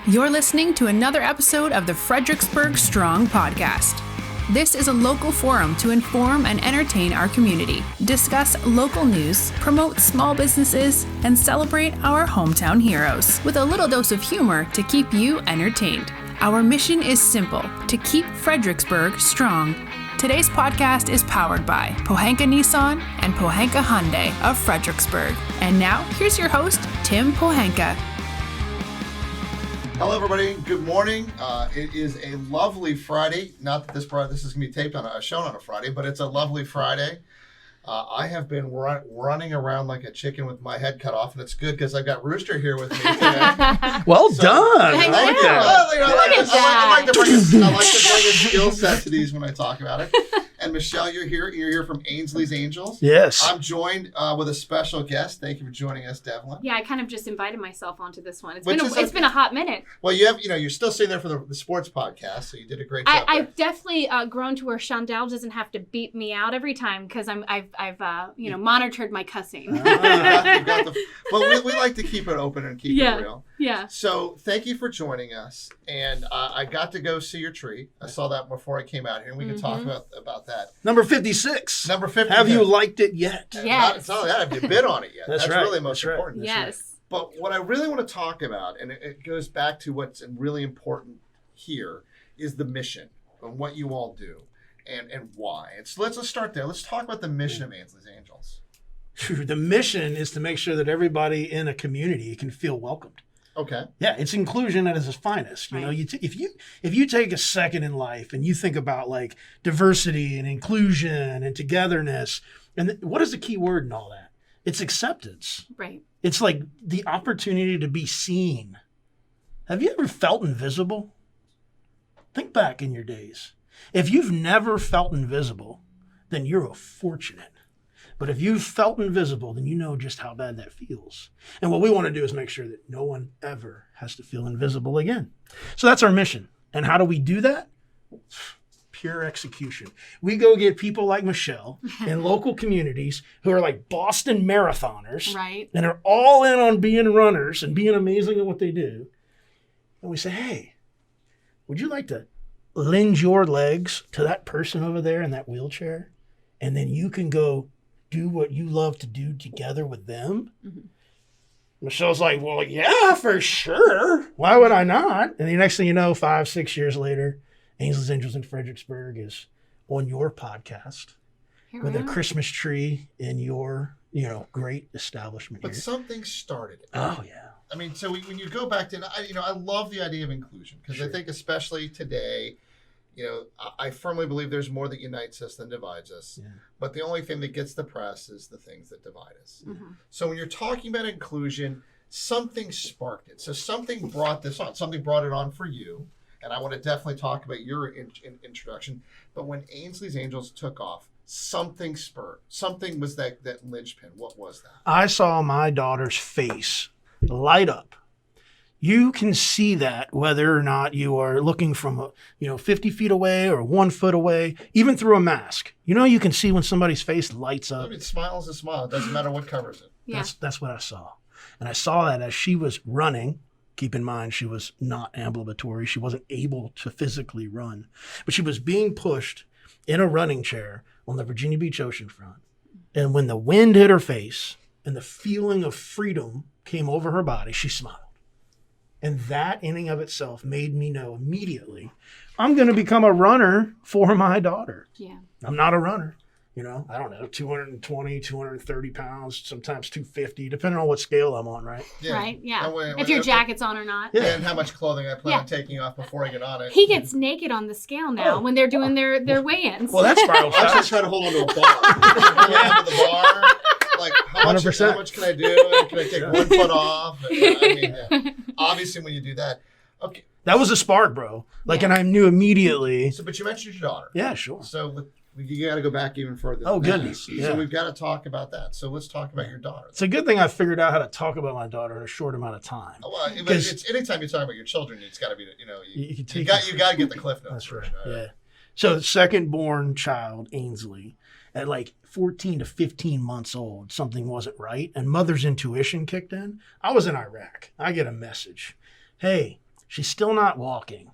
You're listening to another episode of the Fredericksburg Strong podcast. This is a local forum to inform and entertain our community, discuss local news, promote small businesses, and celebrate our hometown heroes with a little dose of humor to keep you entertained. Our mission is simple: to keep Fredericksburg strong. Today's podcast is powered by Pohanka Nissan and Pohanka Hyundai of Fredericksburg. And now, here's your host, Tim Pohanka. Hello, everybody. Good morning. It is a lovely Friday. Not that this is going to be taped on shown on a Friday, but it's a lovely Friday. I have been running around like a chicken with my head cut off, and it's good because I've got Rooster here with me today. Well done. I like that. I like to bring a skill set to these when I talk about it. And Michele, you're here from Ainsley's Angels. Yes. I'm joined with a special guest. Thank you for joining us, Devlin. Yeah, I kind of just invited myself onto this one. It's been a hot minute. Well, you're still sitting there for the sports podcast, so you did a great job. I've definitely grown to where Shondell doesn't have to beat me out every time because I've monitored my cussing. We like to keep it open and keep it real. Yeah. So thank you for joining us, and I got to go see your tree. I saw that before I came out here, and we can talk about that. Number 56. Number 56. Have you liked it yet? Yes. It's not that. Have you bid on it yet? That's right. really most important. Yes. But what I really want to talk about, and it goes back to what's really important here, is the mission and what you all do and why. And so let's start there. Let's talk about the mission of Ainsley's Angels. The mission is to make sure that everybody in a community can feel welcomed. Okay. Yeah, it's inclusion at its finest. You know, if you take a second in life and you think about like diversity and inclusion and togetherness, and what is the key word in all that? It's acceptance. Right. It's like the opportunity to be seen. Have you ever felt invisible? Think back in your days. If you've never felt invisible, then you're fortunate. But if you've felt invisible, then you know just how bad that feels. And what we want to do is make sure that no one ever has to feel invisible again. So that's our mission. And how do we do that? Pure execution. We go get people like Michele in local communities who are like Boston marathoners. Right. And are all in on being runners and being amazing at what they do. And we say, hey, would you like to lend your legs to that person over there in that wheelchair? And then you can go do what you love to do together with them? Mm-hmm. Michelle's like, well, yeah, for sure. Why would I not? And the next thing you know, 5-6 years later, Ainsley's Angels in Fredericksburg is on your podcast with a Christmas tree in your, great establishment. But something started it. Oh, yeah. I mean, so when you go back to, I love the idea of inclusion because I think especially today, I firmly believe there's more that unites us than divides us. Yeah. But the only thing that gets the press is the things that divide us. Mm-hmm. So when you're talking about inclusion, something sparked it. So something brought this on. Something brought it on for you. And I want to definitely talk about your introduction. But when Ainsley's Angels took off, something spurred. Something was that linchpin. What was that? I saw my daughter's face light up. You can see that whether or not you are looking from 50 feet away or 1 foot away, even through a mask. You can see when somebody's face lights up. I mean, smile is a smile. It doesn't matter what covers it. Yeah. That's what I saw. And I saw that as she was running. Keep in mind, she was not ambulatory. She wasn't able to physically run. But she was being pushed in a running chair on the Virginia Beach oceanfront. And when the wind hit her face and the feeling of freedom came over her body, she smiled. And that in and of itself made me know immediately, I'm going to become a runner for my daughter. Yeah. I'm not a runner. I don't know, 220, 230 pounds, sometimes 250, depending on what scale I'm on, right? Yeah. Right, yeah. If your jacket's on or not. Yeah, and how much clothing I plan on taking off before I get on it. He gets naked on the scale now when they're doing their weigh-ins. Well, that's spiral fast. I'm just trying to hold on to a bar. Hold on to the bar. Like, how much can I do? Can I take 1 foot off? Obviously, when you do that, okay. That was a spark, bro. And I knew immediately. So, but you mentioned your daughter. Yeah, sure. So, you got to go back even further. Oh, goodness. Yeah. So, we've got to talk about that. So, let's talk about your daughter. It's a good thing I figured out how to talk about my daughter in a short amount of time. Well, it's anytime you talk about your children, it's got to be, you got to get the cliff notes. That's right. Yeah. So, second born child, Ainsley, at like 14 to 15 months old, something wasn't right. And mother's intuition kicked in. I was in Iraq. I get a message. Hey, She's still not walking.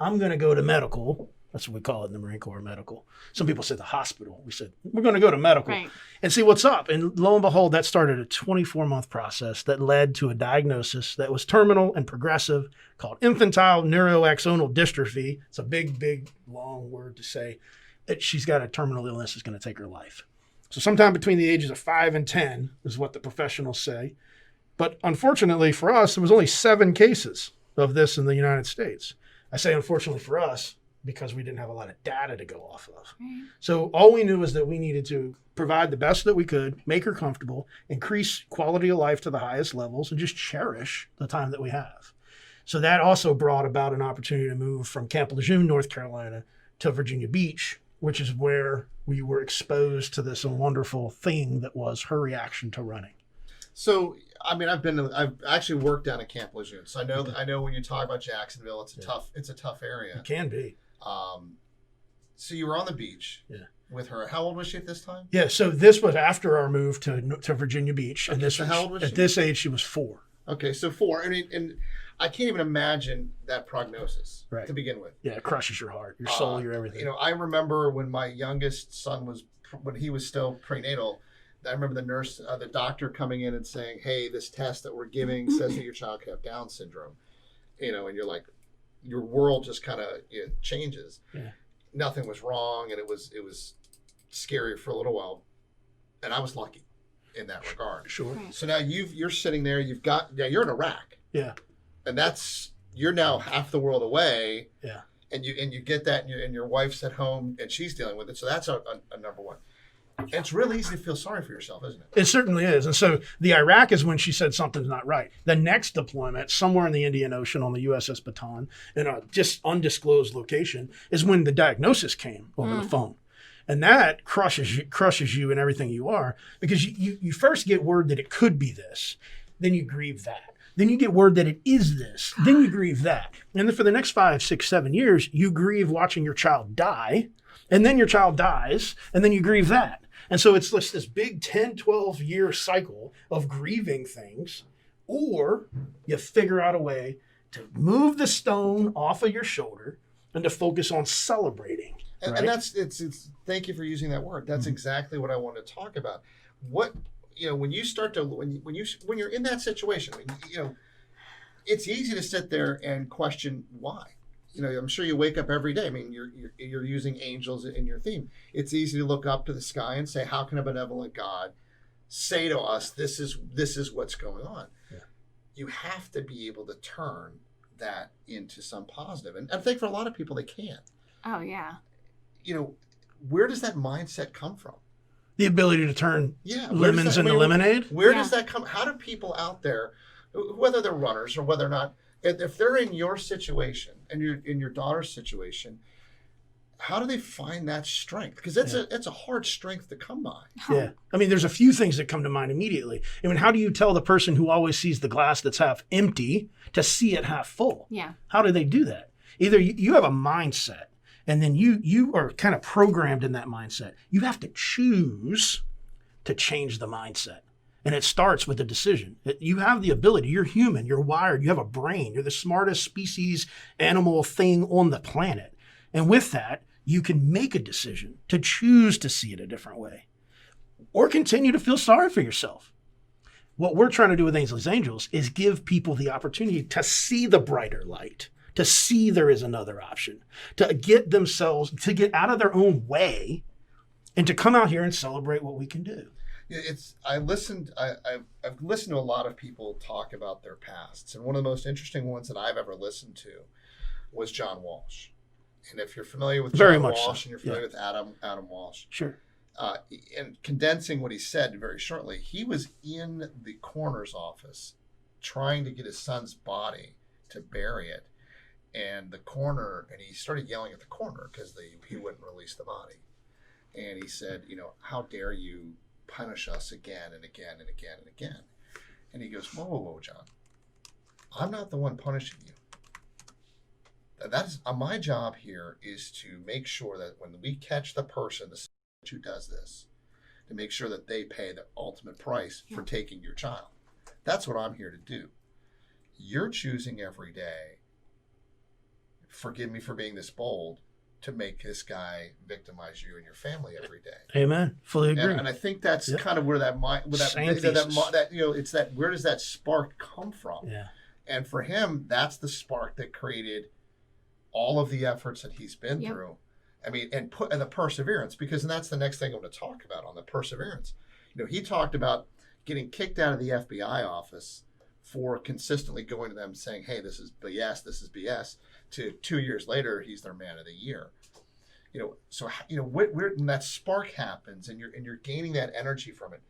I'm going to go to medical. That's what we call it in the Marine Corps, medical. Some people said the hospital. We said, we're going to go to medical and see what's up. And lo and behold, that started a 24-month process that led to a diagnosis that was terminal and progressive called infantile neuroaxonal dystrophy. It's a big, big, long word to say that she's got a terminal illness that's going to take her life. So sometime between the ages of 5 and 10 is what the professionals say. But unfortunately for us, there was only 7 cases of this in the United States. I say unfortunately for us because we didn't have a lot of data to go off of. So all we knew was that we needed to provide the best that we could, make her comfortable, increase quality of life to the highest levels, and just cherish the time that we have. So that also brought about an opportunity to move from Camp Lejeune, North Carolina, to Virginia Beach, which is where we were exposed to this wonderful thing that was her reaction to running. So, I mean, I've actually worked down at Camp Lejeune, so I know when you talk about Jacksonville, it's a tough area. It can be. So you were on the beach with her. How old was she at this time? Yeah, so this was after our move to Virginia Beach, and so how old was she? At this age, she was 4. Okay, so 4. I mean, and I can't even imagine that prognosis to begin with. Yeah, it crushes your heart, your soul, your everything. You know, I remember when my youngest son when he was still prenatal. I remember the doctor coming in and saying, "Hey, this test that we're giving says that your child could have Down syndrome." You know, and you're like, your world just kind of changes. Yeah. Nothing was wrong, and it was scary for a little while, and I was lucky in that regard. Sure. Right. So now you're sitting there. You're in Iraq. Yeah. And you're now half the world away. Yeah. And you get that, and your wife's at home, and she's dealing with it. So that's a number one. It's really easy to feel sorry for yourself, isn't it? It certainly is. And so the Iraq is when she said something's not right. The next deployment, somewhere in the Indian Ocean on the USS Baton, in a just undisclosed location, is when the diagnosis came over the phone. And that crushes you in everything you are, because you first get word that it could be this. Then you grieve that. Then you get word that it is this. Then you grieve that. And then for the next 5, 6, 7 years, you grieve watching your child die. And then your child dies. And then you grieve that. And so it's this big 10, 12-year cycle of grieving things, or you figure out a way to move the stone off of your shoulder and to focus on celebrating. And, right? And it's thank you for using that word. That's exactly what I want to talk about. When you start to, when you're in that situation, it's easy to sit there and question why. I'm sure you wake up every day. I mean, you're using angels in your theme. It's easy to look up to the sky and say, how can a benevolent God say to us, this is what's going on? Yeah. You have to be able to turn that into some positive. And I think for a lot of people, they can't. Oh, yeah. Where does that mindset come from? The ability to turn lemons into lemonade? Where does that come? How do people out there, whether they're runners or whether or not, if they're in your situation and you're in your daughter's situation, how do they find that strength? Because it's a hard strength to come by. Yeah. I mean, there's a few things that come to mind immediately. I mean, how do you tell the person who always sees the glass that's half empty to see it half full? Yeah. How do they do that? Either you have a mindset, and then you are kind of programmed in that mindset. You have to choose to change the mindset. And it starts with a decision. You have the ability. You're human. You're wired. You have a brain. You're the smartest species, animal thing on the planet. And with that, you can make a decision to choose to see it a different way or continue to feel sorry for yourself. What we're trying to do with Ainsley's Angels is give people the opportunity to see the brighter light, to see there is another option, to get out of their own way and to come out here and celebrate what we can do. I've listened to a lot of people talk about their pasts, and one of the most interesting ones that I've ever listened to was John Walsh. And if you're familiar with John Walsh and you're familiar with Adam Walsh, sure. And condensing what he said very shortly, he was in the coroner's office trying to get his son's body to bury it, and he started yelling at the coroner because he wouldn't release the body, and he said, how dare you punish us again and again and again and again. And he goes, whoa, John. I'm not the one punishing you. That's my job here is to make sure that when we catch the person who does this, to make sure that they pay the ultimate price for taking your child. That's what I'm here to do. You're choosing every day forgive me for being this bold, to make this guy victimize you and your family every day. Amen. Fully agree. And I think that's kind of where that it's that, where does that spark come from? Yeah. And for him, that's the spark that created all of the efforts that he's been through. I mean, and the perseverance, because that's the next thing I'm going to talk about on the perseverance. He talked about getting kicked out of the FBI office for consistently going to them saying, hey, this is BS, to 2 years later, he's their man of the year. So when that spark happens and you're gaining that energy from it,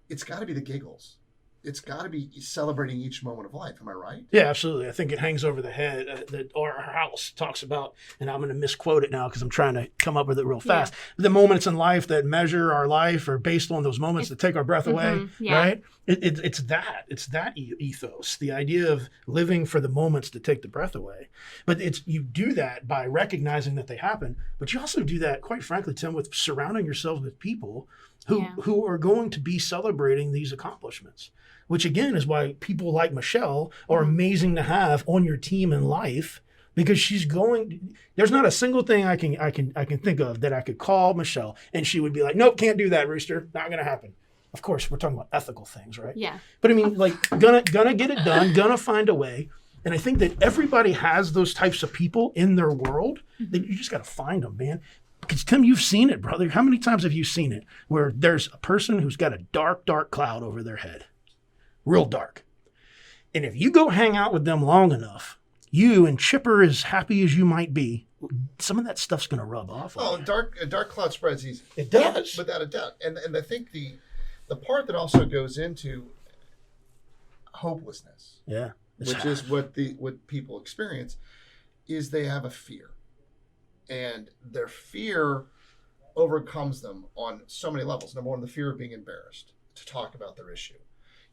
it's got to be the giggles. It's got to be celebrating each moment of life. Am I right? Yeah, absolutely. I think it hangs over the head. That our house talks about, and I'm going to misquote it now because I'm trying to come up with it real fast. Yeah. The moments in life that measure our life are based on those moments that take our breath away, right? It's that ethos, the idea of living for the moments that take the breath away. But you do that by recognizing that they happen, but you also do that, quite frankly, Tim, with surrounding yourself with people who are going to be celebrating these accomplishments. Which again is why people like Michele are amazing to have on your team in life, because there's not a single thing I can think of that I could call Michele and she would be like, nope, can't do that, Rooster. Not going to happen. Of course, we're talking about ethical things, right? Yeah. But I mean, like, gonna get it done, gonna find a way. And I think that everybody has those types of people in their world that you just got to find them, man. Because Tim, you've seen it, brother. How many times have you seen it where there's a person who's got a dark, dark cloud over their head? Real dark. And if you go hang out with them long enough, you and chipper as happy as you might be, some of that stuff's going to rub off. A dark cloud spreads easy. It does. Without a doubt. And I think the part that also goes into hopelessness, which is what people experience, is they have a fear. And their fear overcomes them on so many levels. Number one, the fear of being embarrassed to talk about their issue.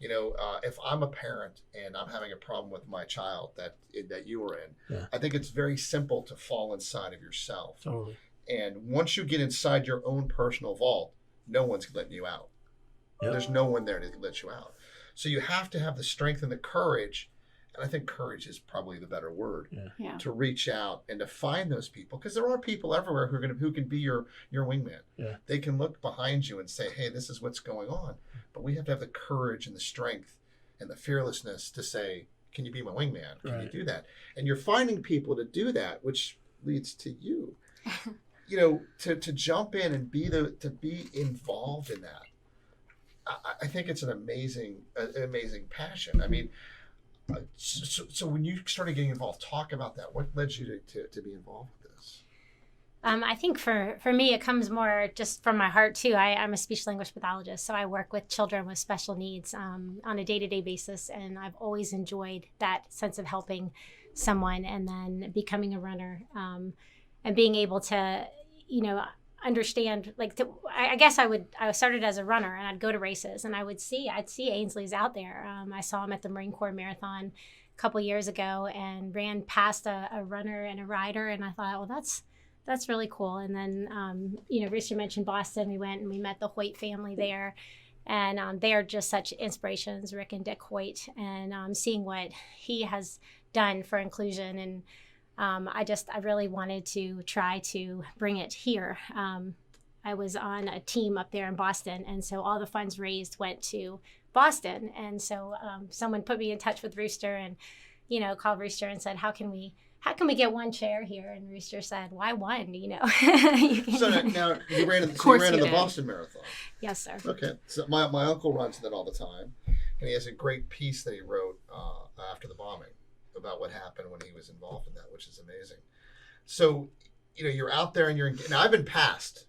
If I'm a parent and I'm having a problem with my child that you were in, I think it's very simple to fall inside of yourself. Totally. And once you get inside your own personal vault, no one's letting you out. Yep. There's no one there to let you out. So you have to have the strength and the courage, and I think courage is probably the better word, to reach out and to find those people, because there are people everywhere who can be your wingman. Yeah. They can look behind you and say, hey, this is what's going on. But we have to have the courage and the strength and the fearlessness to say, can you be my wingman? Can you do that? And you're finding people to do that, which leads to you, to jump in and be involved in that. I think it's an amazing passion. I mean, so when you started getting involved, talk about that. What led you to be involved with this? I think for me, it comes more just from my heart too. I'm a speech language pathologist, so I work with children with special needs on a day-to-day basis, and I've always enjoyed that sense of helping someone and then becoming a runner and being able to, understand. I guess I started as a runner, and I'd go to races, and I'd see Ainsley's out there. I saw him at the Marine Corps Marathon a couple years ago and ran past a runner and a rider, and I thought, well, that's really cool. And then, Rooster mentioned Boston. We went and we met the Hoyt family there, and they are just such inspirations, Rick and Dick Hoyt, and seeing what he has done for inclusion. And I really wanted to try to bring it here. I was on a team up there in Boston, and so all the funds raised went to Boston. And so someone put me in touch with Rooster and, called Rooster and said, how can we get one chair here? And Rooster said, why one? So now you ran in the Boston Marathon. Yes, sir. Okay. So my uncle runs that all the time, and he has a great piece that he wrote after the bombing about what happened when he was involved in that, which is amazing. So, you're out there and now I've been passed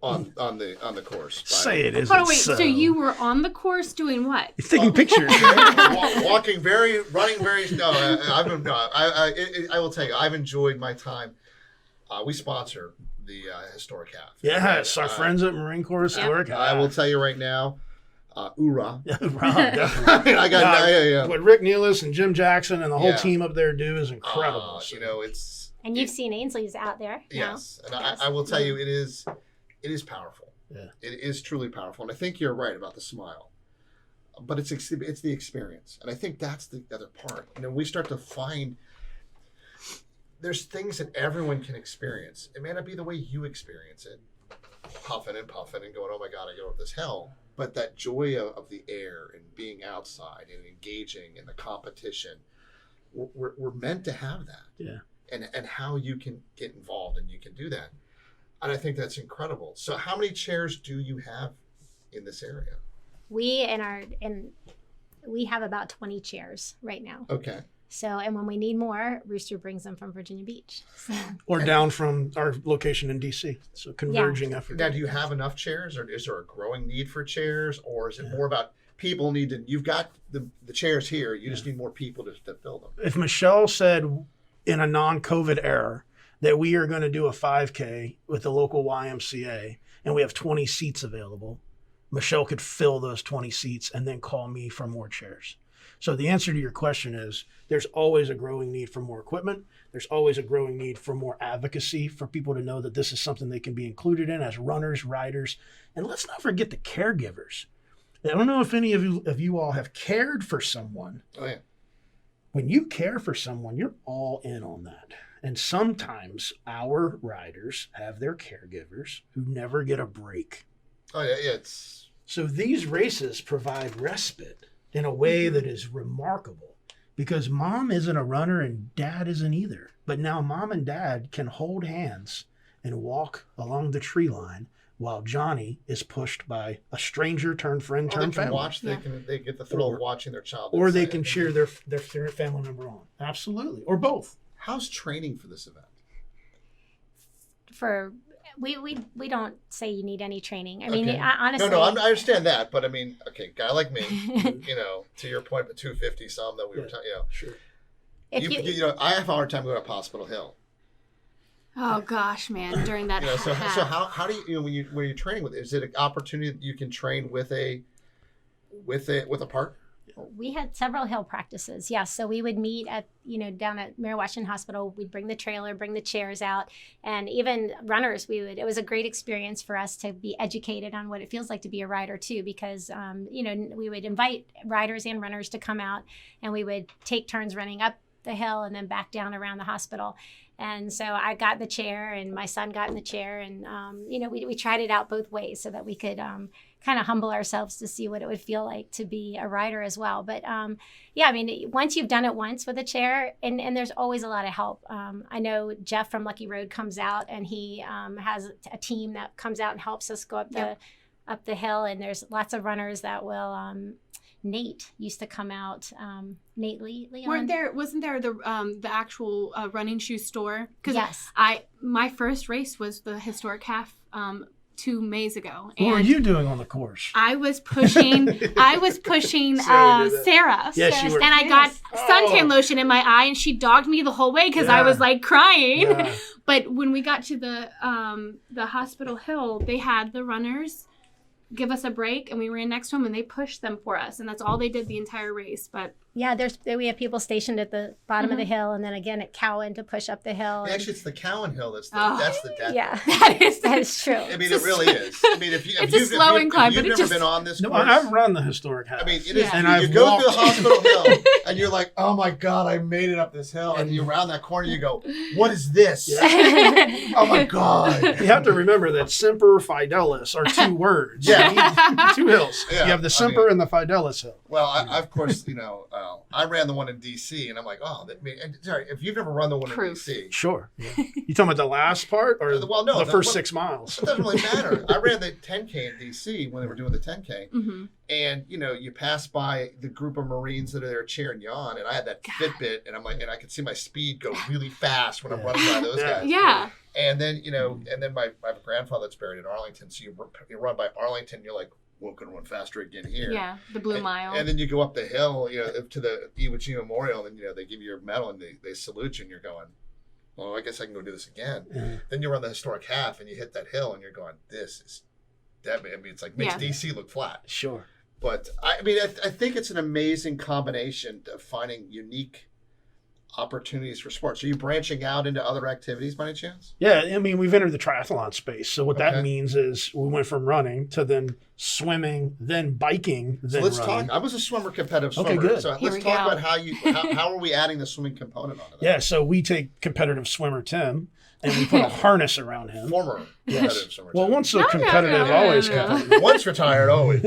on the course. Say it isn't. Oh wait, so you were on the course doing what? He's taking pictures. Running very. No, I will tell you, I've enjoyed my time. We sponsor the Historic Half. Yes, our friends at Marine Corps Historic Half. I will tell you right now. Hoorah. What Rick Nealis and Jim Jackson and the whole team up there do is incredible. And you've seen Ainsley's out there. Yes. And I will tell you, it is powerful. Yeah. It is truly powerful. And I think you're right about the smile. But it's the experience. And I think that's the other part. We start to find there's things that everyone can experience. It may not be the way you experience it, puffing and going, oh my God, I get up this hill. But that joy of the air and being outside and engaging in the competition, we're meant to have that. Yeah. And how you can get involved and you can do that. And I think that's incredible. So how many chairs do you have in this area? We have about 20 chairs right now. Okay. So, and when we need more, Rooster brings them from Virginia Beach. So. Or down from our location in DC. So converging effort. Now, do you have enough chairs, or is there a growing need for chairs, or is it more about people need to? You've got the chairs here. You just need more people to fill them. If Michele said in a non-COVID era that we are going to do a 5K with the local YMCA and we have 20 seats available, Michele could fill those 20 seats and then call me for more chairs. So the answer to your question is there's always a growing need for more equipment. There's always a growing need for more advocacy for people to know that this is something they can be included in as runners, riders. And let's not forget the caregivers. I don't know if any of you all have cared for someone. Oh, yeah. When you care for someone, you're all in on that. And sometimes our riders have their caregivers who never get a break. Oh, yeah. So these races provide respite in a way that is remarkable because mom isn't a runner and dad isn't either. But now mom and dad can hold hands and walk along the tree line while Johnny is pushed by a stranger turned friend turned family. They get the thrill of watching their child. Or they can cheer their family member on. Absolutely. Or both. How's training for this event? We don't say you need any training. I mean, Okay. honestly. No, I understand that, but I mean, okay, guy like me, to your point, the 250 some that we were talking, Sure. I have a hard time going up Hospital Hill. Oh gosh, man! During that, So how do you when you're training with, is it an opportunity that you can train with a partner? We had several hill practices. Yes. So we would meet at, down at Mary Washington Hospital. We'd bring the trailer, bring the chairs out, and even runners, it was a great experience for us to be educated on what it feels like to be a rider too, because, we would invite riders and runners to come out and we would take turns running up the hill and then back down around the hospital. And so I got the chair and my son got in the chair and, we tried it out both ways so that we could kind of humble ourselves to see what it would feel like to be a rider as well. But once you've done it once with a chair and there's always a lot of help. I know Jeff from Lucky Road comes out and he has a team that comes out and helps us go up the hill. And there's lots of runners that will, Nate used to come out. Nate Leon. Wasn't there the actual running shoe store? Yes. My first race was the historic half 2 Mays ago. What were you doing on the course? I was pushing Sarah. Yes, you were. And I got suntan lotion in my eye, and she dogged me the whole way because I was like crying. Yeah. But when we got to the Hospital Hill, they had the runners give us a break, and we ran next to them, and they pushed them for us, and that's all they did the entire race. But yeah, we have people stationed at the bottom of the hill, and then again at Cowan to push up the hill. Actually, it's the Cowan Hill that's the death. Yeah, that is true. I mean, it really is. I mean, if you've never been on this course, no, I've run the historic half. I mean, it is. And you go through the Hospital Hill, and you're like, oh my God, I made it up this hill, and you round that corner, you go, what is this? Yeah. Oh my God. You have to remember that Semper Fidelis are 2 words. Yeah. 2 hills. Yeah. You have the Semper and the Fidelis hill. Well, I of course, I ran the one in DC, and I'm like, sorry, if you've never run the one in DC. Sure. Yeah. You talking about the last part or the first 6 miles? It doesn't really matter. I ran the 10K in DC when they were doing the 10K. Mm-hmm. And, you pass by the group of Marines that are there cheering you on, and I had that Fitbit, and I'm like, and I could see my speed go really fast when I'm running by those guys. Yeah. And then, and then my grandfather that's buried in Arlington, so you run by Arlington, you're like, well, going to run faster again here. Yeah, the Blue Mile. And then you go up the hill, to the Iwo Jima Memorial, and they give you your medal and they salute you, and you're going, well, I guess I can go do this again. Mm-hmm. Then you run the historic half, and you hit that hill, and you're going, this is deadly. I mean, it's like makes DC look flat. Sure. But I mean, I think it's an amazing combination of finding unique opportunities for sports. Are you branching out into other activities by any chance? Yeah, I mean, we've entered the triathlon space. So what that Okay. means is we went from running to then swimming, then biking, then So let's running. talk. I was a competitive swimmer. Okay, good. So Here let's we talk go. about how are we adding the swimming component onto that? Yeah, so we take competitive swimmer Tim and we put a harness around him. Former competitive swimmer. Well, too. once a No, competitive, no. always No. competitive. Once retired, always.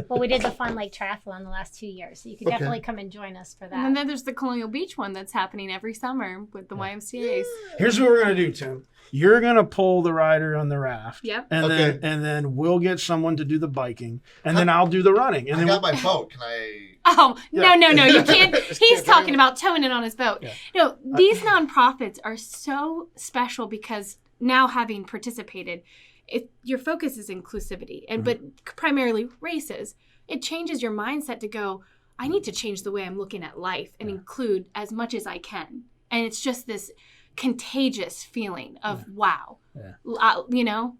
Well, we did the Fun Lake Triathlon the last 2 years, so you could Okay. definitely come and join us for that. And then there's the Colonial Beach one that's happening every summer with the YMCA's. Here's what we're gonna do, Tim. You're gonna pull the rider on the raft. Yep. And Okay. then we'll get someone to do the biking, and then I'll do the running. And I then got my boat. Can I? Oh, Yeah. no, you can't. He's Can't talking do about towing it on his boat. Yeah. No, these nonprofits are so special because now having participated, your focus is inclusivity, and but primarily races. It changes your mindset to go, I need to change the way I'm looking at life and include as much as I can. And it's just this contagious feeling of wow. You know?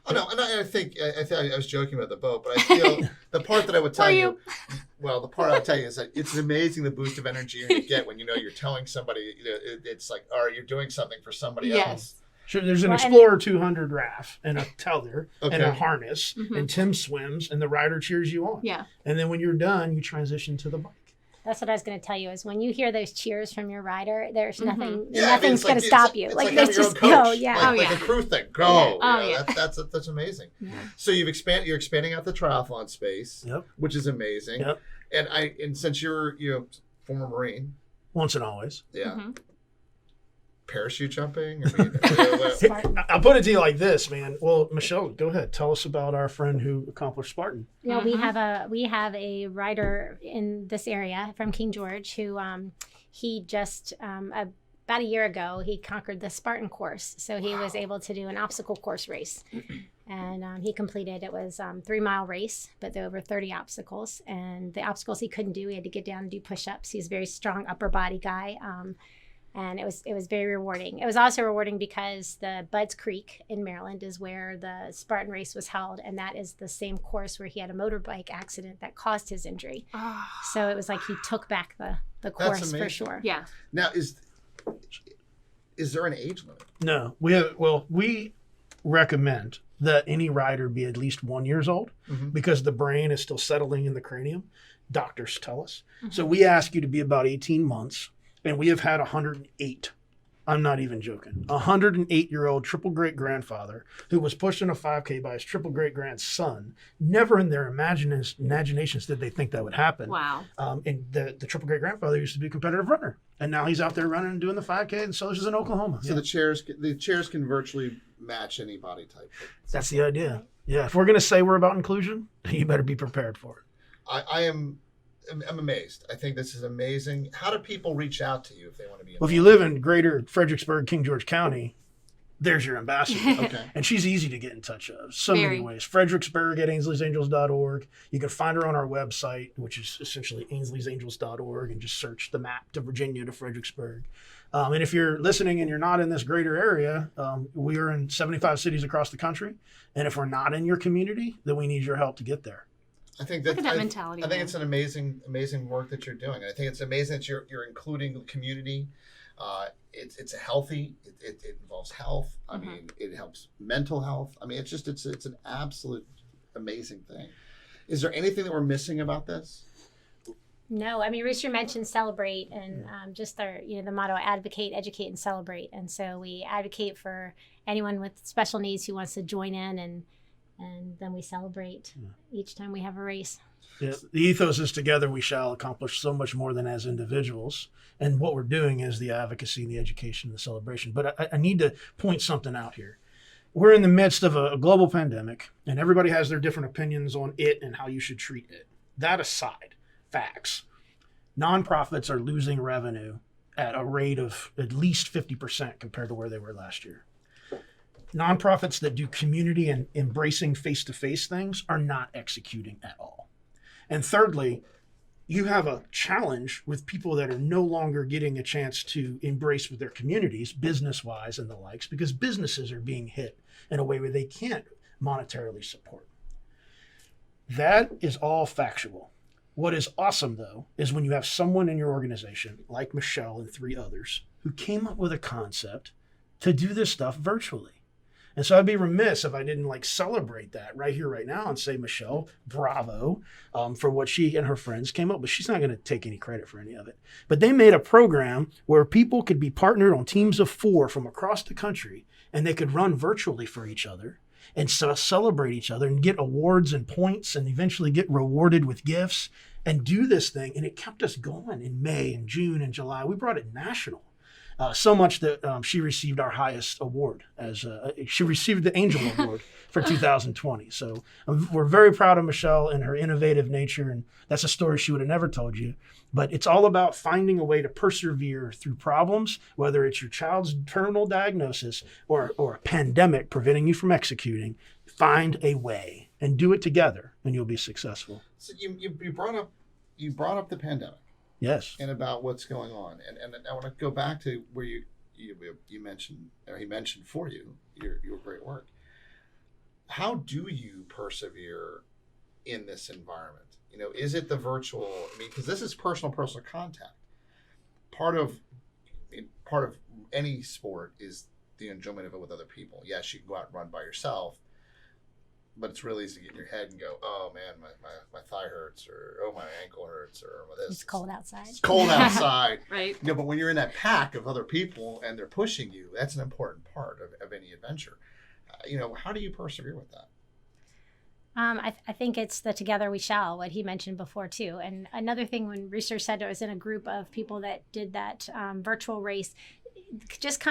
Oh no, and I think I was joking about the boat, but I feel the part that I would tell Are you. you? Well, the part I'll tell you is that it's amazing the boost of energy you get when you know you're telling somebody. You know, it's like, all right, you're doing something for somebody else. Yes. Sure, there's an Well, and- Explorer 200 raft and a tether and Okay. a harness, Mhm. and Tim swims, and the rider cheers you on. Yeah. And then when you're done, you transition to the bike. That's what I was going to tell you is when you hear those cheers from your rider, there's Mhm. nothing, Yeah, I mean, nothing's it's going like- to stop it's you. It's Like, like they having your own just coach. go. Yeah. Oh, Like yeah. a crew thing. Go. Yeah. You Oh, know, yeah. That's amazing. Yeah. So you're expanding out the triathlon space, Yep. which is amazing. Yep. And since you're former Marine, Once and always. yeah, Mhm. parachute jumping. I mean, Spartan. I'll put it to you like this, man. Well, Michelle, go ahead. Tell us about our friend who accomplished Spartan. You know, we Mhm. have a rider in this area from King George who he just about a year ago he conquered the Spartan course, so he was able to do an obstacle course race, and he completed it was 3-mile race, but there were over 30 obstacles, and the obstacles he couldn't do, he had to get down and do push-ups. He's a very strong upper body guy. And it was very rewarding. It was also rewarding because the Budds Creek in Maryland is where the Spartan race was held, and that is the same course where he had a motorbike accident that caused his injury. Oh, So it was like he took back the course for amazing. sure. yeah. now is there an age limit? No, we recommend that any rider be at least 1 year old Mhm. because the brain is still settling in the cranium. Doctors tell us. So we ask you to be about 18 months, and we have had 108. I'm not even joking. 108-year-old triple great grandfather who was pushing a 5K by his triple great grandson. Never in their imaginations did they think that would happen. Wow. And the triple great grandfather used to be a competitive runner, and now he's out there running and doing the 5K, and so is in Oklahoma. So Yeah. the chairs can virtually match any body type. That's the idea. Yeah, if we're gonna say we're about inclusion, you better be prepared for it. I'm amazed. I think this is amazing. How do people reach out to you if they want to be Well, involved? if you live in greater Fredericksburg, King George County, there's your ambassador. Okay. And she's easy to get in touch of. So Very. many ways. Fredericksburg at Ainsley'sAngels.org. You can find her on our website, which is essentially Ainsley'sAngels.org, and just search the map to Virginia to Fredericksburg. And if you're listening and you're not in this greater area, we are in 75 cities across the country. And if we're not in your community, then we need your help to get there. I think Look that's at that mentality, I think man. it's an amazing work that you're doing. I think it's amazing that you're including the community. It's a healthy. It involves health. I Mhm. mean, it helps mental health. I mean, it's an absolute amazing thing. Is there anything that we're missing about this? No, I mean Rooster mentioned celebrate, and just our the motto advocate, educate, and celebrate. And so we advocate for anyone with special needs who wants to join in, and then we celebrate each time we have a race. Yeah, the ethos is together we shall accomplish so much more than as individuals. And what we're doing is the advocacy and the education and the celebration. But I need to point something out here. We're in the midst of a global pandemic, and everybody has their different opinions on it and how you should treat it. That aside, facts. Nonprofits are losing revenue at a rate of at least 50% compared to where they were last year. Nonprofits that do community and embracing face-to-face things are not executing at all. And thirdly, you have a challenge with people that are no longer getting a chance to embrace with their communities, business-wise and the likes, because businesses are being hit in a way where they can't monetarily support. That is all factual. What is awesome, though, is when you have someone in your organization, like Michele and 3 others, who came up with a concept to do this stuff virtually. And so I'd be remiss if I didn't celebrate that right here, right now, and say, Michele, bravo for what she and her friends came up with. She's not going to take any credit for any of it. But they made a program where people could be partnered on teams of 4 from across the country, and they could run virtually for each other and celebrate each other and get awards and points and eventually get rewarded with gifts and do this thing. And it kept us going in May and June and July. We brought it national. So much that she received our highest award she received the Angel Award for 2020. So we're very proud of Michele and her innovative nature. And that's a story she would have never told you. But it's all about finding a way to persevere through problems, whether it's your child's terminal diagnosis or a pandemic preventing you from executing. Find a way and do it together, and you'll be successful. So you brought up the pandemic. Yes. And about what's going on. And I want to go back to where you mentioned, or he mentioned for you, your great work. How do you persevere in this environment? Is it the virtual, because this is personal contact. Part of any sport is the enjoyment of it with other people. Yes, you can go out and run by yourself, but it's really easy to get in your head and go, oh man, my thigh hurts, or oh, my ankle hurts, or this. It's cold outside. It's cold outside. Right. But when you're in that pack of other people and they're pushing you, that's an important part of any adventure. How do you persevere with that? I think it's the together we shall, what he mentioned before too. And another thing, when Rooster said I was in a group of people that did that virtual race, just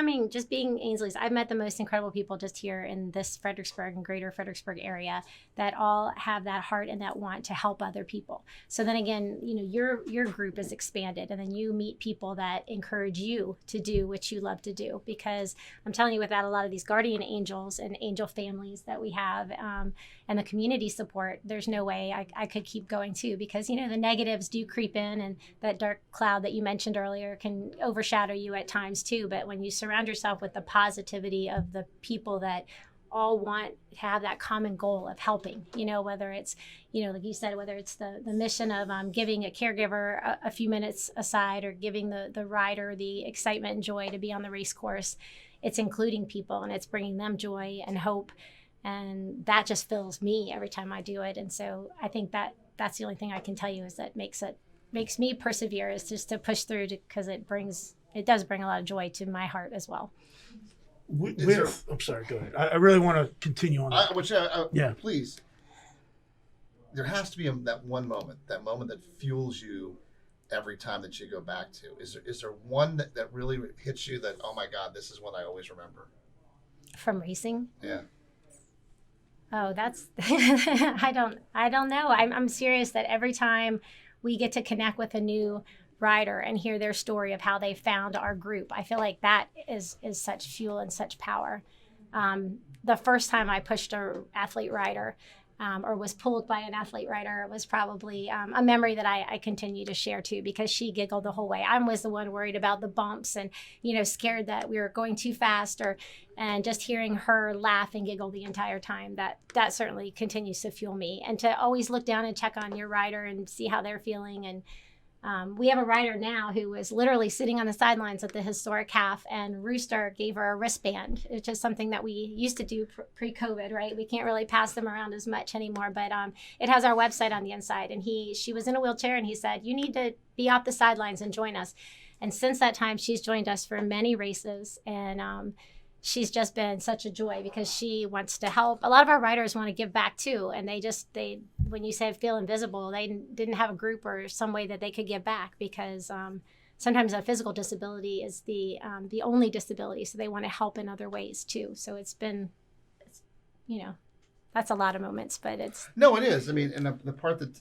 being Ainsley's, I've met the most incredible people just here in this Fredericksburg and greater Fredericksburg area that all have that heart and that want to help other people. So then again, your group is expanded, and then you meet people that encourage you to do what you love to do. Because I'm telling you, without a lot of these guardian angels and angel families that we have, and the community support, there's no way I could keep going too, because the negatives do creep in, and that dark cloud that you mentioned earlier can overshadow you at times too. But when you surround yourself with the positivity of the people that all want to have that common goal of helping, whether it's, like you said, whether it's the mission of giving a caregiver a few minutes aside, or giving the rider the excitement and joy to be on the race course, it's including people and it's bringing them joy and hope. And that just fills me every time I do it. And so I think that's the only thing I can tell you is that makes me persevere, is just to push through, because it does bring a lot of joy to my heart as well. I'm sorry, go ahead. I really want to continue on that. Yeah. Please. There has to be that one moment, that fuels you every time that you go back to. Is there one that really hits you that, oh my God, this is one I always remember? From racing? Yeah. Oh, that's I don't know. I'm serious that every time we get to connect with a new rider and hear their story of how they found our group, I feel like that is such fuel and such power. The first time I pushed a athlete rider, or was pulled by an athlete rider, was probably a memory that I continue to share too, because she giggled the whole way. I was the one worried about the bumps and, scared that we were going too fast, and just hearing her laugh and giggle the entire time, that certainly continues to fuel me. And to always look down and check on your rider and see how they're feeling. And we have a rider now who was literally sitting on the sidelines at the historic half, and Rooster gave her a wristband, which is something that we used to do pre-COVID, right? We can't really pass them around as much anymore, but it has our website on the inside. And she was in a wheelchair, and he said, you need to be off the sidelines and join us. And since that time, she's joined us for many races, and she's just been such a joy because she wants to help. A lot of our riders want to give back too, and they when you say feel invisible, they didn't have a group or some way that they could give back, because sometimes a physical disability is the only disability, so they want to help in other ways too. So it's that's a lot of moments, but it's... No, it is. I mean, and the part that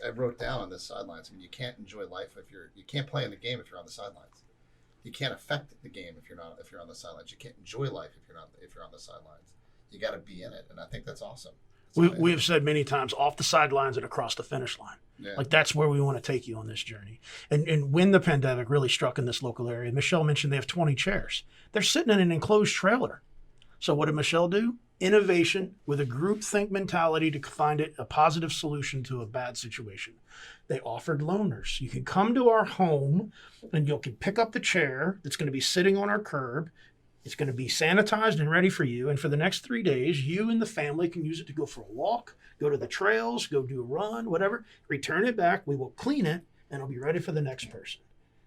I wrote down on the sidelines, I mean, you can't enjoy life you can't play in the game if you're on the sidelines. You can't affect the game if you're on the sidelines. You can't enjoy life if you're on the sidelines. You got to be in it, and I think that's awesome. We have said many times, off the sidelines and across the finish line. Yeah. That's where we want to take you on this journey. And when the pandemic really struck in this local area, Michele mentioned they have 20 chairs. They're sitting in an enclosed trailer. So what did Michele do? innovation with a groupthink mentality to find a positive solution to a bad situation. They offered loaners. You can come to our home and you can pick up the chair that's going to be sitting on our curb. It's going to be sanitized and ready for you. And for the next 3 days, you and the family can use it to go for a walk, go to the trails, go do a run, whatever. Return it back. We will clean it and it'll be ready for the next person,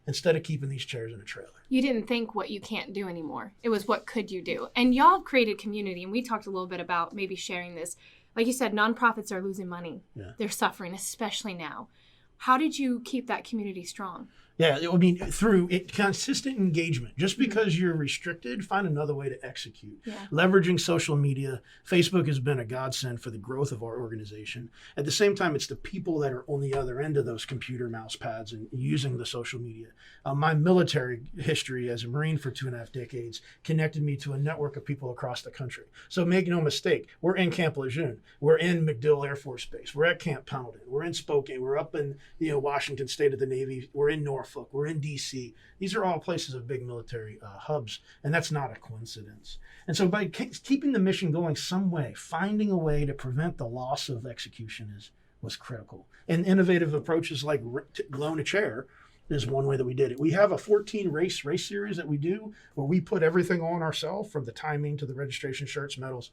instead of keeping these chairs in a trailer. You didn't think what you can't do anymore. It was what could you do? And y'all have created community. And we talked a little bit about maybe sharing this. Like you said, nonprofits are losing money. Yeah. They're suffering, especially now. How did you keep that community strong? Yeah, I mean, through consistent engagement. Just because you're restricted, find another way to execute. Yeah. Leveraging social media. Facebook has been a godsend for the growth of our organization. At the same time, it's the people that are on the other end of those computer mouse pads and using the social media. My military history as a Marine for 2.5 decades connected me to a network of people across the country. So make no mistake, we're in Camp Lejeune. We're in MacDill Air Force Base. We're at Camp Pendleton. We're in Spokane. We're up in Washington State of the Navy. We're in Norfolk. We're in DC. These are all places of big military hubs, and that's not a coincidence. And so by keeping the mission going some way, finding a way to prevent the loss of execution was critical. And innovative approaches like loan a chair is one way that we did it. We have a 14 race series that we do where we put everything on ourselves, from the timing to the registration, shirts, medals.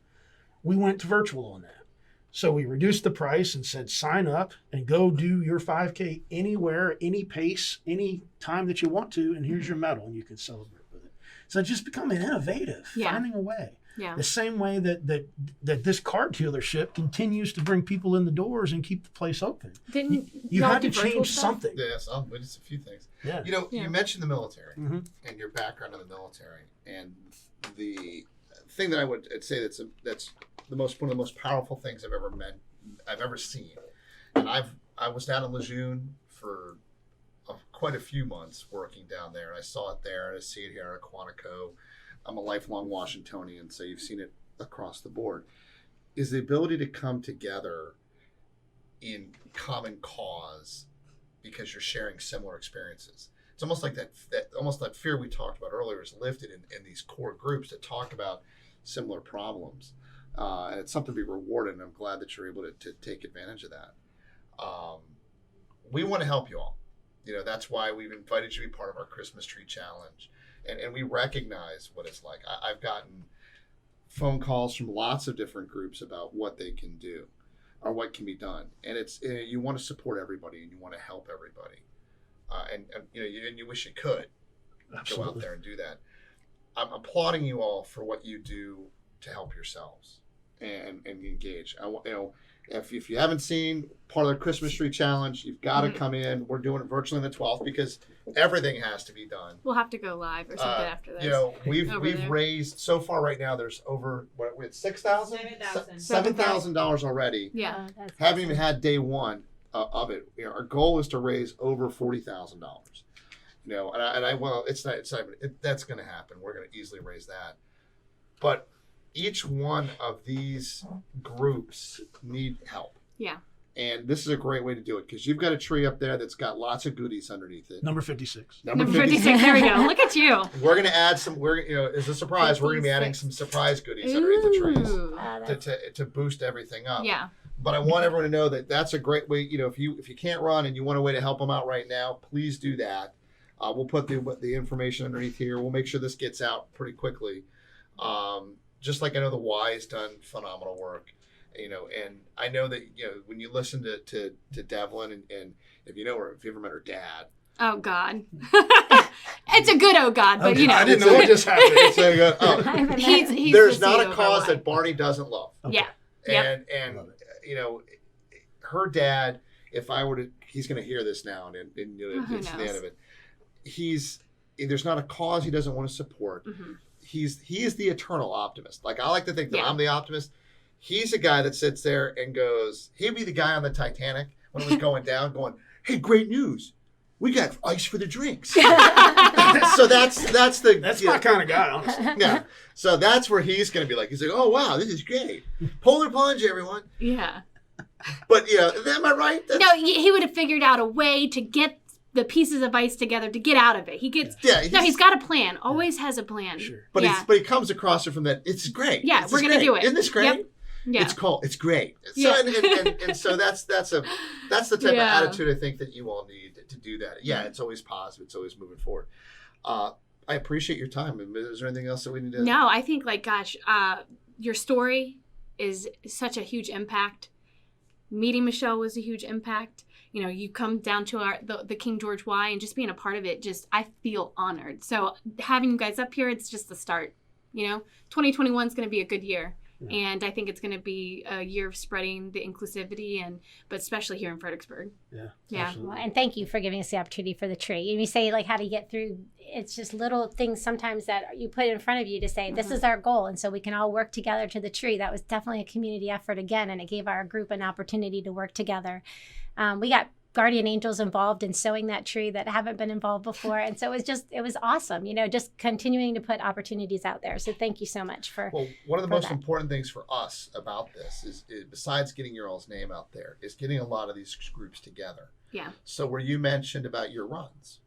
We went to virtual on that. So we reduced the price and said, sign up and go do your 5K anywhere, any pace, any time that you want to, and here's your medal, and you can celebrate with it. So just becoming innovative, finding a way. Yeah. The same way that this car dealership continues to bring people in the doors and keep the place open. You had to change something. Yes, just a few things. Yeah. You mentioned the military and your background in the military, and the thing that I would say that's one of the most powerful things I've ever seen. And I was down in Lejeune for quite a few months working down there, and I saw it there, and I see it here at Quantico. I'm a lifelong Washingtonian, so you've seen it across the board. Is the ability to come together in common cause because you're sharing similar experiences. It's almost like that fear we talked about earlier is lifted in these core groups that talk about similar problems. And it's something to be rewarded, and I'm glad that you're able to take advantage of that. We want to help you all. That's why we've invited you to be part of our Christmas Tree Challenge. And we recognize what it's like. I've gotten phone calls from lots of different groups about what they can do or what can be done. And you want to support everybody and you want to help everybody. And you wish you could go out there and do that. I'm applauding you all for what you do to help yourselves and engage. If you haven't seen part of the Christmas Tree Challenge, you've got to come in. We're doing it virtually on the 12th because everything has to be done. We'll have to go live or something after this. We've raised so far right now. There's over we had $7,000 already. Yeah, haven't even had day one of it. Our goal is to raise over $40,000. That's going to happen. We're going to easily raise that, but each one of these groups need help. Yeah. And this is a great way to do it because you've got a tree up there that's got lots of goodies underneath it. Number 56. Number 56. There we go. Look at you. We're going to add some. As a surprise, we're going to be adding some surprise goodies underneath the trees to boost everything up. Yeah. But I want everyone to know that that's a great way. If you can't run and you want a way to help them out right now, please do that. We'll put the information underneath here. We'll make sure this gets out pretty quickly. Just like I know the Y has done phenomenal work, and I know that when you listen to Devlin and if you ever met her dad. Oh God, it's a good God, but I didn't know what just happened. It's so good. He's there's not a cause that Barney doesn't love. Okay. Yeah, and her dad. If I were to, he's going to hear this now, and it's the end of it. There's not a cause he doesn't want to support. Mm-hmm. He is the eternal optimist. Like, I like to think that I'm the optimist. He's a guy that sits there and goes, he'd be the guy on the Titanic when it was going down going, hey, great news. We got ice for the drinks. So that's my kind of guy, honestly. Yeah. So that's where he's going to be like, he's like, oh, wow, this is great. Polar plunge, everyone. Yeah. But, am I right? No, he would have figured out a way to get the pieces of ice together to get out of it. He gets he's got a plan. Always has a plan. Sure. But he comes across it from that. It's great. Yeah, we're gonna do it. Isn't this great? Yep. Yeah. It's cool. It's great. So Yeah. and so that's the type of attitude I think that you all need to do that. Yeah, it's always positive. It's always moving forward. I appreciate your time. Is there anything else that we need to? No, I think your story is such a huge impact. Meeting Michele was a huge impact. You know, you come down to the King George Y, and just being a part of it, I feel honored. So having you guys up here, it's just the start. You know, 2021 is going to be a good year. Yeah. And I think it's going to be a year of spreading the inclusivity, but especially here in Fredericksburg. Yeah. Well, and thank you for giving us the opportunity for the tree. And you say like how to get through. It's just little things sometimes that you put in front of you to say, this is our goal. And so we can all work together to the tree. That was definitely a community effort again. And it gave our group an opportunity to work together. We got guardian angels involved in sewing that tree that haven't been involved before. And so it was awesome, just continuing to put opportunities out there. So thank you so much for. Well, one of the most important things for us about this is besides getting your all's name out there, is getting a lot of these groups together. Yeah. So where you mentioned about your runs,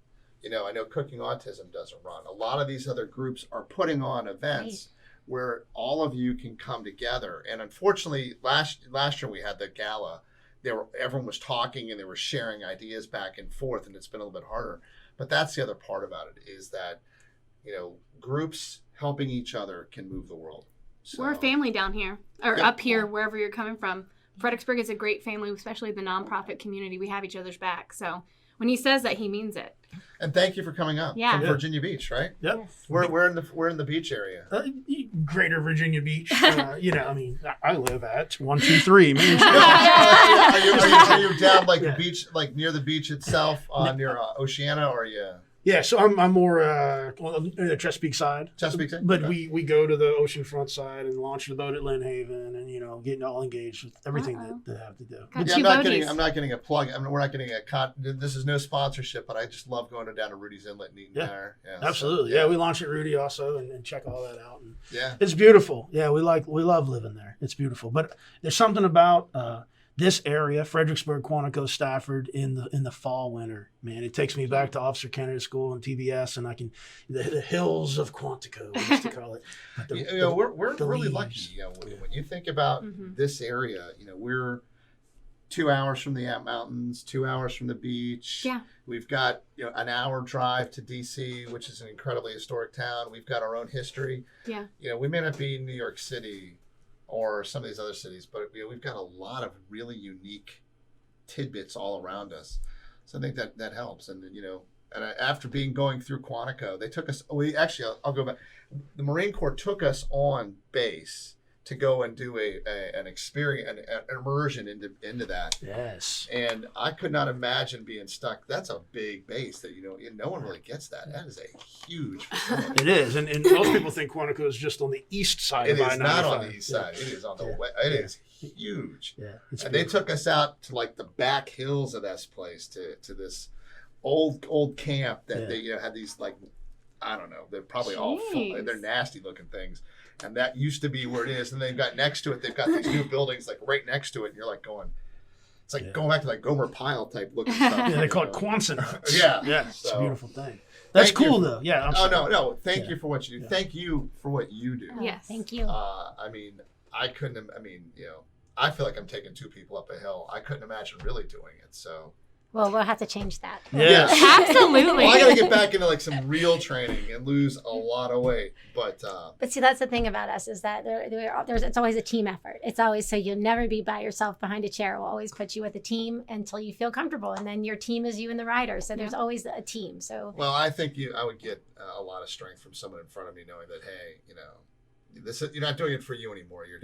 I know Cooking Autism does a run. A lot of these other groups are putting on events where all of you can come together. And unfortunately, last year we had the gala. Everyone was talking and they were sharing ideas back and forth, and it's been a little bit harder. But that's the other part about it, is that groups helping each other can move the world. So, we're a family down here, or up here, wherever you're coming from. Fredericksburg is a great family, especially the nonprofit community. We have each other's back. So when he says that, he means it. And thank you for coming up from Virginia Beach, right? Yep. Yes. We're in the beach area. Greater Virginia Beach. I live at 123 Main Street. Are you down like the beach, like near the beach itself, near Oceana, or are you? Yeah, so I'm more on the Chesapeake side. Chesapeake side? But we go to the oceanfront side and launch the boat at Lynn Haven, and getting all engaged with everything that they have to do. I'm not getting a plug. We're not getting this is no sponsorship, but I just love going down to Rudy's Inlet and eating there. Yeah, absolutely. So, we launch at Rudy also and check all that out. And yeah, it's beautiful. Yeah, we love living there. It's beautiful. But there's something about this area, Fredericksburg, Quantico, Stafford, in the fall, winter, man, it takes me back to Officer Kennedy School and TBS, and the hills of Quantico, we used to call it. We're really lucky. When you think about this area, we're 2 hours from the mountains, 2 hours from the beach. Yeah. We've got an hour drive to DC, which is an incredibly historic town. We've got our own history. Yeah. We may not be in New York City or some of these other cities, but we've got a lot of really unique tidbits all around us. So I think that helps. And after going through Quantico, they took us. I'll go back. The Marine Corps took us on base to go and do an experience, an immersion into that. Yes. And I could not imagine being stuck. That's a big base that no one really gets that. That is a huge facility. It is, and most people think Quantico is just on the east side of I-95. It is not on the east side. It is on the west. It is huge. Yeah. And they took us out to like the back hills of this place to this old camp that they had these I don't know. They're probably all full. They're nasty looking things. And that used to be where it is. And they've got next to it, they've got these new buildings right next to it. And you're going back to Gomer Pyle type looking stuff. Yeah, they call it Quonset. Yeah. It's a beautiful thing. That's cool though. Yeah. No. Thank you for what you do. Yeah. Thank you for what you do. Yes. Thank you. I couldn't, I feel like I'm taking two people up a hill. I couldn't imagine really doing it. So. Well, we'll have to change that. Yes. Absolutely. Well, I got to get back into some real training and lose a lot of weight. But see, that's the thing about us is that it's always a team effort. It's always so you'll never be by yourself behind a chair. We'll always put you with a team until you feel comfortable, and then your team is you and the rider. So there's always a team. So. Well, I think I would get a lot of strength from someone in front of me knowing that, hey, you're not doing it for you anymore. You're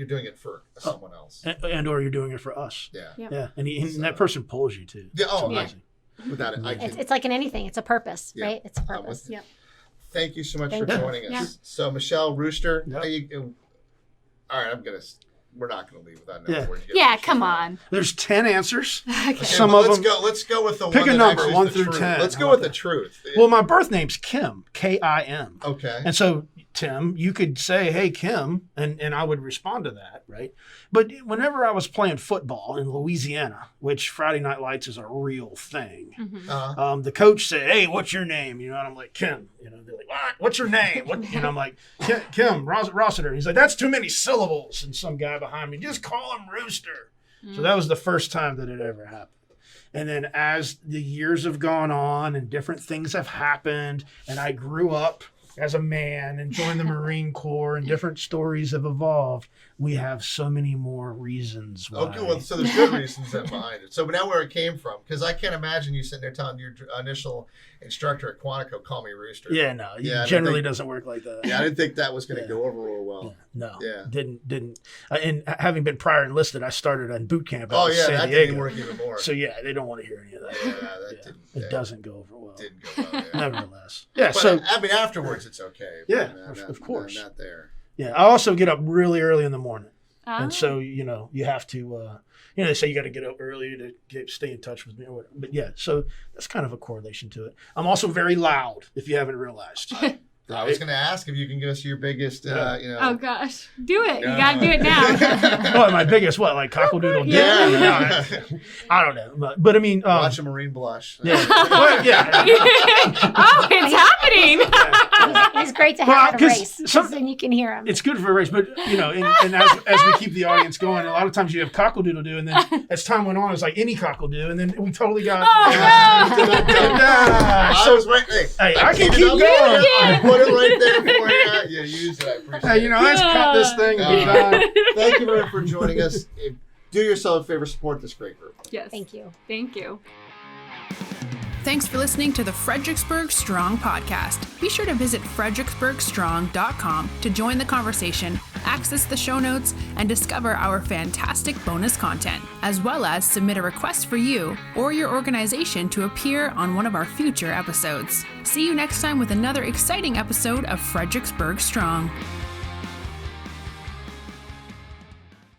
doing it for someone else, and or you're doing it for us. Yeah. And that person pulls you too. Yeah. Oh, amazing. Without it, it's like in anything. It's a purpose, right? It's a purpose. Yeah. Thank you so much for joining us. Yeah. So, Michele, Rooster, all right, we're not going to leave without knowing where you get. Yeah, come on. There's 10 answers. Okay. Some of them. Let's go with the pick one a number, 1 through truth. 10. Let's go with the truth. Well, my birth name's Kim, Kim. Okay. And so Tim, you could say, hey, Kim, and I would respond to that, right? But whenever I was playing football in Louisiana, which Friday Night Lights is a real thing, the coach said, hey, what's your name? You know, and I'm like, Kim. You know, they're like, what? What's your name? And I'm like, Kim, Rossiter. He's like, that's too many syllables. And some guy behind me, just call him Rooster. So that was the first time that it ever happened. And then as the years have gone on and different things have happened, and I grew up as a man and joined the Marine Corps and different stories have evolved, we have so many more reasons why. Okay, well, so there's good reasons behind it. So now where it came from, because I can't imagine you sitting there telling your initial instructor at Quantico, call me Rooster. Yeah, no, it generally doesn't work like that. Yeah, I didn't think that was going to go over real well. No, didn't. And having been prior enlisted, I started on boot camp out in San that Diego. didn't work even more. So yeah, they don't want to hear any of that. It doesn't go over well. Didn't go well. Yeah. Nevertheless, yeah. But, so I mean, afterwards it's okay. Yeah, of course. Not there. Yeah, I also get up really early in the morning. Oh. And so, you know, you have to, they say you got to get up early to stay in touch with me or whatever. But yeah, so that's kind of a correlation to it. I'm also very loud, if you haven't realized. I was going to ask if you can give us your biggest, Oh, gosh. Do it. You got to do it now. Well, my biggest, like cockle-doodle? Yeah. I don't know. But I mean. Watch a Marine blush. Yeah. Well, yeah. Oh, it's happening. It's great to have at a race. Then you can hear him. It's good for a race. But, you know, and as we keep the audience going, a lot of times you have cockle-doodle-doo. And then as time went on, it's like any cockle-doo. And then we totally got. I was waiting. Hey, I can keep going. Put it right there for you. Yeah, use it. I appreciate it. Let's cut this thing and be done. Thank you very much for joining us. Do yourself a favor, support this great group. Yes. Thank you. Thank you. Thanks for listening to the Fredericksburg Strong podcast. Be sure to visit fredericksburgstrong.com to join the conversation, access the show notes, and discover our fantastic bonus content, as well as submit a request for you or your organization to appear on one of our future episodes. See you next time with another exciting episode of Fredericksburg Strong.